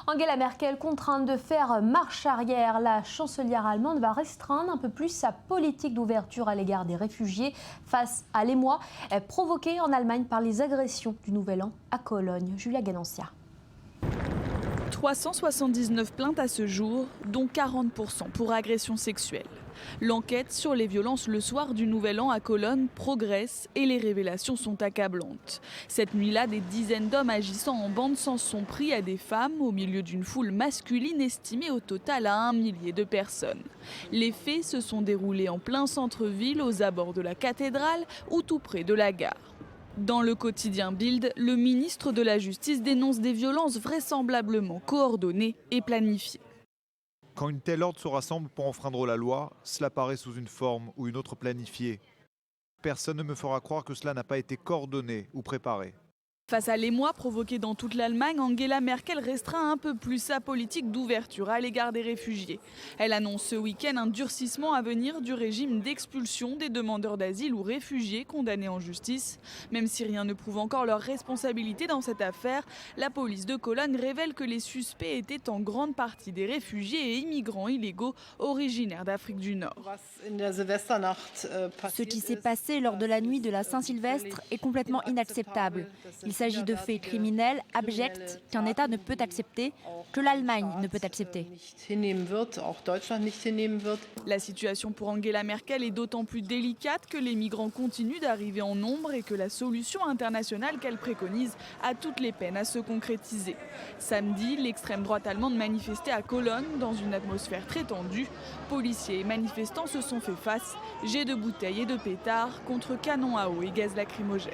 Angela Merkel contrainte de faire marche arrière. La chancelière allemande va restreindre un peu plus sa politique d'ouverture à l'égard des réfugiés face à l'émoi provoqué en Allemagne par les agressions du Nouvel An à Cologne. Julia Ganancia. 379 plaintes à ce jour, dont 40% pour agression sexuelle. L'enquête sur les violences le soir du Nouvel An à Cologne progresse et les révélations sont accablantes. Cette nuit-là, des dizaines d'hommes agissant en bande s'en sont pris à des femmes au milieu d'une foule masculine estimée au total à 1 millier de personnes. Les faits se sont déroulés en plein centre-ville, aux abords de la cathédrale ou tout près de la gare. Dans le quotidien Bild, le ministre de la Justice dénonce des violences vraisemblablement coordonnées et planifiées. Quand une telle horde se rassemble pour enfreindre la loi, cela paraît sous une forme ou une autre planifiée. Personne ne me fera croire que cela n'a pas été coordonné ou préparé. Face à l'émoi provoqué dans toute l'Allemagne, Angela Merkel restreint un peu plus sa politique d'ouverture à l'égard des réfugiés. Elle annonce ce week-end un durcissement à venir du régime d'expulsion des demandeurs d'asile ou réfugiés condamnés en justice. Même si rien ne prouve encore leur responsabilité dans cette affaire, la police de Cologne révèle que les suspects étaient en grande partie des réfugiés et immigrants illégaux originaires d'Afrique du Nord. Ce qui s'est passé lors de la nuit de la Saint-Sylvestre est complètement inacceptable. Il s'agit de faits criminels, abjects, qu'un État ne peut accepter, que l'Allemagne ne peut accepter. La situation pour Angela Merkel est d'autant plus délicate que les migrants continuent d'arriver en nombre et que la solution internationale qu'elle préconise a toutes les peines à se concrétiser. Samedi, l'extrême droite allemande manifestait à Cologne dans une atmosphère très tendue. Policiers et manifestants se sont fait face, jets de bouteilles et de pétards contre canons à eau et gaz lacrymogène.